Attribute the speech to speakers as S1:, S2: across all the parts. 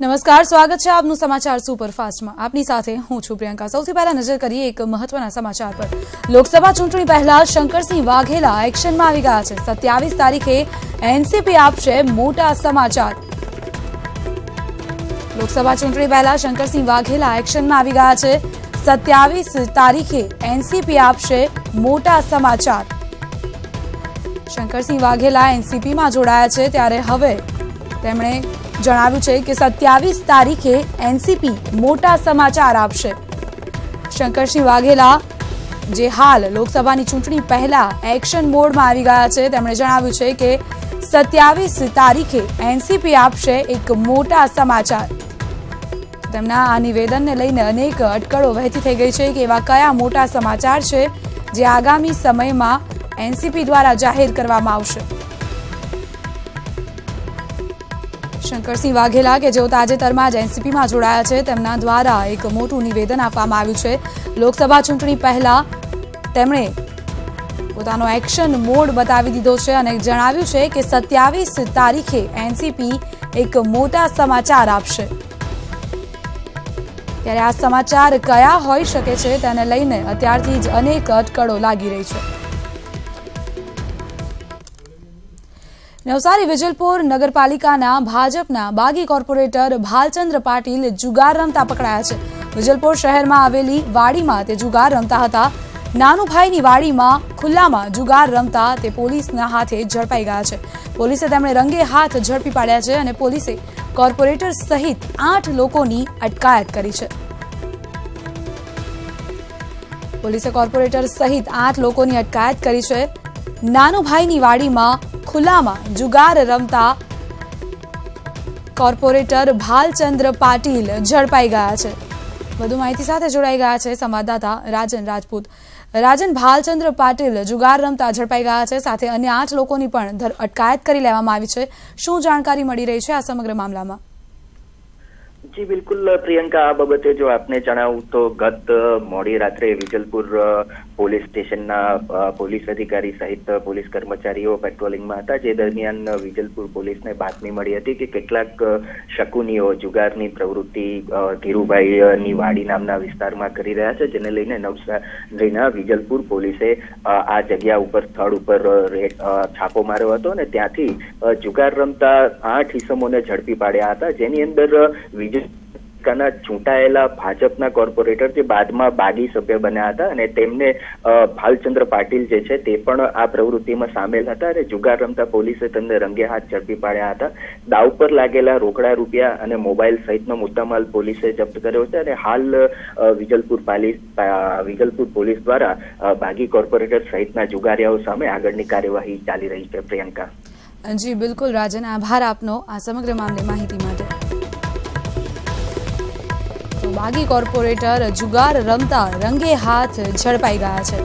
S1: નમસ્કાર, સ્વાગત છે આપનું સમાચાર સુપરફાસ્ટમાં। આપની સાથે હું છું પ્રિયંકા। સૌથી પહેલા નજર કરીએ એક મહત્વના સમાચાર પર। લોકસભા ચૂંટણી પહેલા શંકરસિંહ વાઘેલા એક્શનમાં આવી ગયા છે। 27 તારીખે એનસીપી આપશે મોટા સમાચાર। લોકસભા ચૂંટણી પહેલા શંકરસિંહ વાઘેલા એક્શનમાં આવી ગયા છે। 27 તારીખે એનસીપી આપશે મોટા સમાચાર। શંકરસિંહ વાઘેલા એનસીપીમાં જોડાયા છે ત્યારે હવે તેમણે જણાવ્યું છે કે 27 તારીખે એનસીપી મોટા સમાચાર આપશે। શંકરસિંહ વાઘેલા જે હાલ લોકસભાની ચૂંટણી પહેલા એક્શન મોડમાં આવી ગયા છે તેમણે જણાવ્યું છે કે 27 તારીખે એનસીપી આપશે એક મોટા સમાચાર। તેમના આ નિવેદનને લઈને અનેક અટકળો વહેતી થઈ ગઈ છે કે એવા કયા મોટા સમાચાર છે જે આગામી સમયમાં એનસીપી દ્વારા જાહેર કરવામાં આવશે। શંકરસિંહ વાઘેલા કે જેઓ તાજેતરમાં જ એનસીપીમાં જોડાયા છે તેમના દ્વારા એક મોટું નિવેદન આપવામાં આવ્યું છે। લોકસભા ચૂંટણી પહેલા તેમણે પોતાનો એક્શન મોડ બતાવી દીધો છે અને જણાવ્યું છે કે 27 તારીખે એનસીપી એક મોટા સમાચાર આપશે। ત્યારે આ સમાચાર કયા હોઈ શકે છે તેને લઈને અત્યારથી જ અનેક અટકળો લાગી રહી છે। નવસારી વિજલપુર નગરપાલિકાના ભાજપના બાગી કોર્પોરેટર ભાલચંદ્ર પાટીલ જુગાર રમતા પકડાયા છે। વિજલપુર શહેરમાં આવેલી વાડીમાં તે જુગાર રમતા હતા। નાનુભાઈની વાડીમાં ખુલ્લામાં જુગાર રમતા તે પોલીસના હાથે ઝડપાઈ ગયા છે। પોલીસે તેમને રંગે હાથ ઝડપી પાડ્યા છે અને પોલીસે કોર્પોરેટર સહિત 8 લોકોની અટકાયત કરી છે। પોલીસે કોર્પોરેટર સહિત 8 લોકોની અટકાયત કરી છે। નાનુભાઈની વાડીમાં ખુલ્લામાં જુગાર રમતા કોર્પોરેટર ભાલચંદ્ર પાટીલ ઝડપાઈ ગયા છે। વધુ માહિતી સાથે જોડાઈ ગયા છે સંવાદદાતા રાજન રાજપૂત। રાજન, ભાલચંદ્ર પાટીલ જુગાર રમતા ઝડપાઈ ગયા છે, સાથે અન્ય 8 લોકોની પણ અટકાયત કરી લેવામાં આવી છે। શું જાણકારી મળી રહી છે આ સમગ્ર મામલામાં?
S2: જી બિલકુલ પ્રિયંકા, આ બાબતે જો આપને જણાવું તો ગત મોડી રાત્રે વિજલપુર પોલીસ સ્ટેશનના પોલીસ અધિકારી સહિત પોલીસ કર્મચારીઓ પેટ્રોલિંગમાં હતા। જે દરમિયાન વિજલપુર પોલીસને બાતમી મળી હતી કે કેટલાક શકુનીઓ જુગારની પ્રવૃત્તિ ધીરુભાઈની વાડી નામના વિસ્તારમાં કરી રહ્યા છે, જેને લઈને નવસારીના વિજલપુર પોલીસે આ જગ્યા ઉપર સ્થળ ઉપર છાપો માર્યો હતો અને ત્યાંથી જુગાર રમતા 8 ઇસમોને ઝડપી પાડ્યા હતા, જેની અંદર ચૂંટાયેલા ભાજપના કોર્પોરેટર જે બાદમાં બાગી સભ્ય બન્યા હતા અને તેમને ભાલચંદ્ર પાટીલ જે છે તે પણ આ પ્રવૃત્તિમાં સામેલ હતા અને જુગાર રમતા પોલીસે તેમને રંગે હાથ ઝડપી પાડ્યા હતા। દાવ પર લાગેલા રોકડા રૂપિયા અને મોબાઈલ સહિતનો મુદ્દામાલ પોલીસે જપ્ત કર્યો છે અને હાલ વિજલપુર પોલીસ દ્વારા બાગી કોર્પોરેટર સહિતના જુગારીયાઓ સામે આગળની કાર્યવાહી ચાલી રહી છે। પ્રિયંકા
S1: જી બિલકુલ રાજન, આભાર આપનો આ સમગ્ર મામલે માહિતી માટે। બાગી કોર્પોરેટર જુગાર રમતા રંગે હાથ ઝડપાઈ ગયા છે।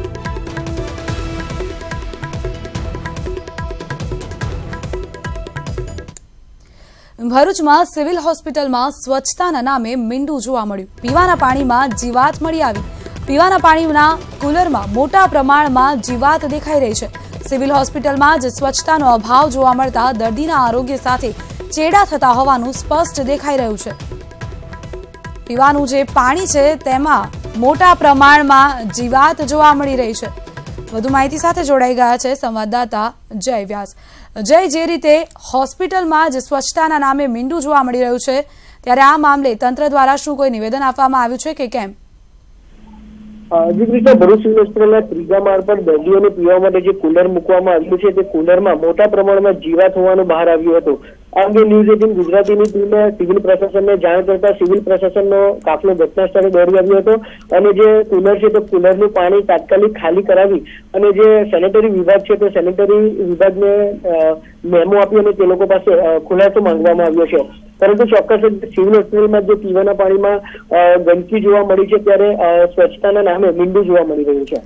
S1: ભરૂચમાં સિવિલ હોસ્પિટલમાં સ્વચ્છતાના નામે મીંડું જોવા મળ્યું। પીવાના પાણીમાં જીવાત મળી આવી। પીવાના પાણીના કુલરમાં મોટા પ્રમાણમાં જીવાત દેખાઈ રહી છે। સિવિલ હોસ્પિટલમાં જ સ્વચ્છતાનો અભાવ જોવા મળતા દર્દીના આરોગ્ય સાથે ચેડા થતા હોવાનું સ્પષ્ટ દેખાઈ રહ્યું છે। પીવાનું જે પાણી છે તેમાં મોટા પ્રમાણમાં જીવાત જોવા મળી રહી છે। વધુ માહિતી સાથે જોડાઈ ગયા છે સંવાદદાતા જય વ્યાસ। જય, જે રીતે હોસ્પિટલમાં જ સ્વચ્છતાના નામે મીંડું જોવા મળી રહ્યું છે ત્યારે આ મામલે તંત્ર દ્વારા શું કોઈ નિવેદન આપવામાં આવ્યું છે કે કેમ?
S3: ભરૂચ સિવિલ હોસ્પિટલના 3જા માળ પર દર્દીઓને પીવા માટે જે કુલર મૂકવામાં આવ્યું છે તે કુલરમાં મોટા પ્રમાણમાં જીવાત હોવાનું બહાર આવ્યું હતું। આ અંગે ન્યૂઝ 18 ગુજરાતીની ટીમે સિવિલ પ્રશાસનને જાણ કરતા સિવિલ પ્રશાસનનો કાફલો ઘટના સ્થળે દોડી આવ્યો હતો અને જે કુલર છે તે કુલરનું પાણી તાત્કાલિક ખાલી કરાવી અને જે સેનેટરી વિભાગ છે તે સેનેટરી વિભાગને મેમો આપી અને તે લોકો પાસે ખુલાસો માંગવામાં આવ્યો છે। પરંતુ ચોક્કસ સિવિલ હોસ્પિટલમાં જે પીવાના પાણીમાં ગંદકી જોવા મળી છે ત્યારે સ્વચ્છતાના નામે મીંડું જોવા મળી રહ્યું છે।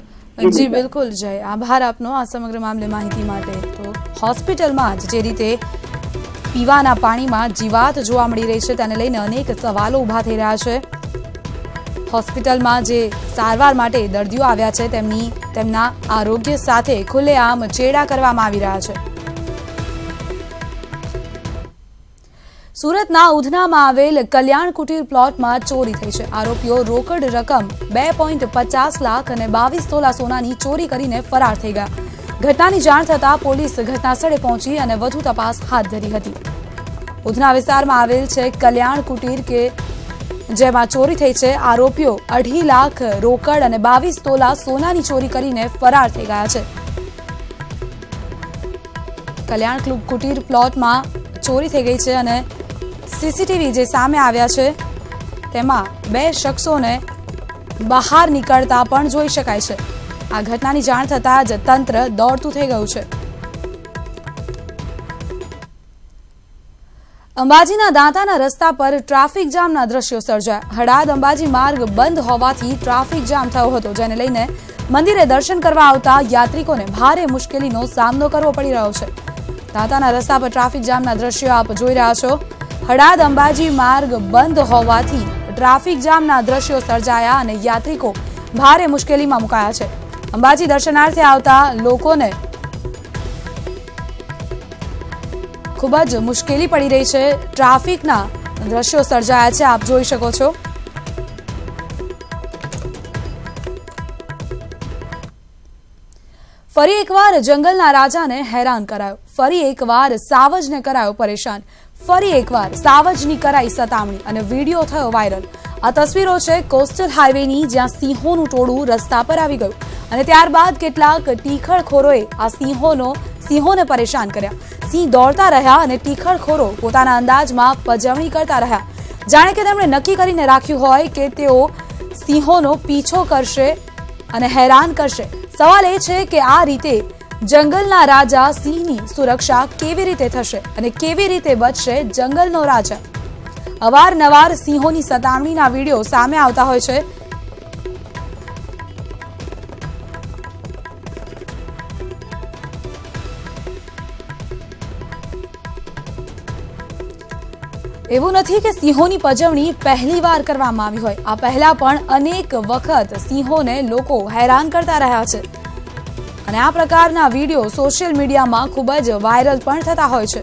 S1: જી બિલકુલ જય, આભાર આપનો આ સમગ્ર મામલે માહિતી માટે। તો હોસ્પિટલમાં જે રીતે પીવાના પાણીમાં જીવાત જોવા મળી રહી છે તેને લઈને અનેક સવાલો ઉભા થઈ રહ્યા છે। હોસ્પિટલમાં જે સારવાર માટે દર્દીઓ આવ્યા છે તેમના આરોગ્ય સાથે ખુલ્લેઆમ ચેડા કરવામાં આવી રહ્યા છે। સુરતના ઉધનામાં આવેલ કલ્યાણ કુટીર પ્લોટમાં ચોરી થઈ છે. આરોપીઓ રોકડ રકમ 2.50 લાખ અને 22 તોલા સોનાની ચોરી કરીને ફરાર થઈ ગયા. ઘટનાની જાણ થતાં પોલીસ ઘટનાસ્થળે પહોંચી અને વધુ તપાસ હાથ ધરી હતી. ઉધના વિસ્તારમાં આવેલ છે કલ્યાણ કુટીર કે જેમાં ચોરી થઈ છે. આરોપીઓ 2.5 લાખ રોકડ અને 22 તોલા સોનાની ચોરી કરીને ફરાર થઈ ગયા છે. કલ્યાણ કુટીર પ્લોટમાં ચોરી થઈ ગઈ છે અને સીસીટીવી જે સામે આવ્યા છે તેમાં 2 શખ્સોને બહાર નીકળતા પણ જોઈ શકાય છે. આ ઘટનાની જાણ થતાં જ તંત્ર દોડતું થઈ ગયું છે. અંબાજીના દાંતાના રસ્તા પર ટ્રાફિક જામના દ્રશ્યો સર્જાયા. હડાદ અંબાજી માર્ગ બંધ હોવાથી ટ્રાફિક જામ થયો હતો, જેને લઈને મંદિરે દર્શન કરવા આવતા યાત્રિકોને ભારે મુશ્કેલીનો સામનો કરવો પડી રહ્યો છે. દાંતાના રસ્તા પર ટ્રાફિક જામના દ્રશ્યો આપ જોઈ રહ્યા છો. હડાદ અંબાજી માર્ગ બંધ હોવાથી ટ્રાફિક જામના દ્રશ્યો સર્જાયા અને યાત્રિકો ભારે મુશ્કેલીમાં મુકાયા છે. અંબાજી દર્શનાર્થે આવતા લોકોને ખૂબ જ મુશ્કેલી પડી રહી છે. ટ્રાફિકના દ્રશ્યો સર્જાયા છે, આપ જોઈ શકો છો. ફરી એકવાર જંગલના રાજાને હેરાન કરાયો. ફરી એકવાર સાવજને કરાયો પરેશાન. ફરી એકવાર સાવજની કરાઈ સતામણી અને વિડીયો થયો વાયરલ. આ તસવીરો છે કોસ્ટલ હાઈવેની, જ્યાં સિંહોનું ટોળું રસ્તા પર આવી ગયું અને ત્યારબાદ કેટલાક ટીખળખોરોએ આ સિંહોને પરેશાન કર્યા. સિંહ દોડતા રહ્યા અને ટીખળખોરો પોતાના અંદાજમાં પજવણી કરતા રહ્યા, જાણે કે તેમણે નક્કી કરીને રાખ્યું હોય કે તેઓ સિંહોનો પીછો કરશે અને હેરાન કરશે. સવાલ એ છે કે આ રીતે જંગલના રાજા સિંહની સુરક્ષા કેવી રીતે થશે અને કેવી રીતે બચશે જંગલનો રાજા? અવારનવાર સિંહોની સતામણીના વિડીયો સામે આવતા હોય છે. એવું નથી કે સિંહોની પજવણી પહેલીવાર કરવામાં આવી હોય. આ પહેલા પણ અનેક વખત સિંહોને લોકો હેરાન કરતા રહ્યા છે અને આ પ્રકારના વિડીયો સોશિયલ મીડિયામાં ખૂબ જ વાયરલ પણ થતા હોય છે.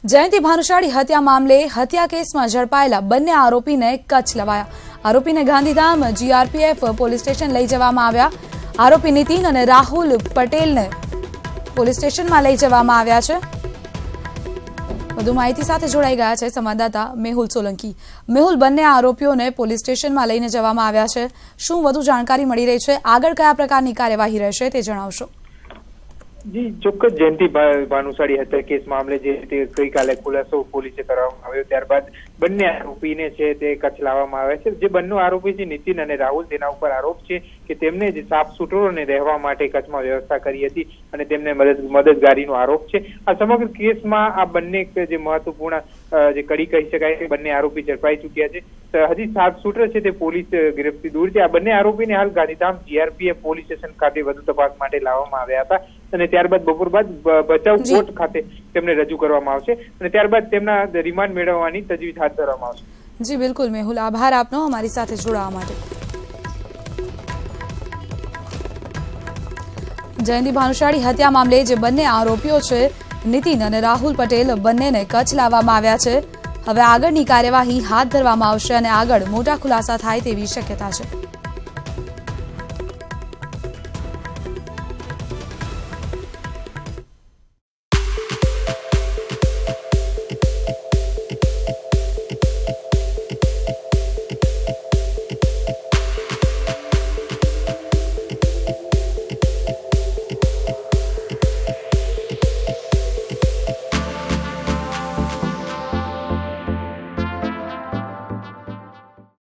S1: જયંતિ ભાનુશાળી હત્યા મામલે હત્યા કેસમાં ઝડપાયેલા બંને આરોપીને કચ્છ લવાયા. આરોપીને ગાંધીધામ GRPF પોલીસ સ્ટેશન લઈ જવામાં આવ્યા. આરોપી નીતિન અને રાહુલ પટેલને પોલીસ સ્ટેશનમાં લઈ જવામાં આવ્યા છે. વધુ માહિતી સાથે જોડાઈ ગયા છે સંવાદદાતા મેહુલ સોલંકી. મેહુલ, બંને આરોપીઓને પોલીસ સ્ટેશનમાં લઈને જવામાં આવ્યા છે. શું વધુ જાણકારી મળી રહી છે? આગળ કયા પ્રકારની કાર્યવાહી રહેશે તે જણાવશો.
S4: જી ચોક્કસ. જયંતિ ભાનુશાળી હત્યા કેસ મામલે જે ગઈકાલે ખુલાસો પોલીસે કરવામાં આવ્યો, ત્યારબાદ બંને આરોપીને છે તે કચ્છ લાવવામાં આવ્યા છે. જે બંને આરોપી છે નીતિન અને રાહુલ, તેના ઉપર આરોપ છે કે તેમને જે સાફ સુથરોને રહેવા માટે કચ્છમાં વ્યવસ્થા કરી હતી અને તેમને મદદગારીનો આરોપ છે. આ સમગ્ર કેસમાં આ બંને જે મહત્વપૂર્ણ જે કડી કહી શકાય કે બંને આરોપી ઝડપાઈ ચુક્યા છે. હજી સાફ સુથરો છે તે પોલીસ ગિરફથી દૂર છે. આ બંને આરોપીને હાલ ગાંધીધામ GRPF પોલીસ સ્ટેશન ખાતે વધુ તપાસ માટે લાવવામાં આવ્યા હતા અને ત્યારબાદ બપોર બાદ ભચાઉ કોર્ટ ખાતે તેમને રજૂ કરવામાં આવશે અને ત્યારબાદ તેમના રિમાન્ડ મેળવવાની તજવીજ હાથ ધરવામાં આવશે.
S1: જી બિલકુલ મેહુલ, આભાર આપનો અમારી સાથે જોડાવા માટે. જયંતિ ભાનુશાળી હત્યા મામલે જે બંને આરોપીઓ છે નીતિન અને રાહુલ પટેલ, બંનેને કચ્છ લાવવામાં આવ્યા છે. હવે આગળની કાર્યવાહી હાથ ધરવામાં આવશે અને આગળ મોટા ખુલાસા થાય તેવી શક્યતા છે.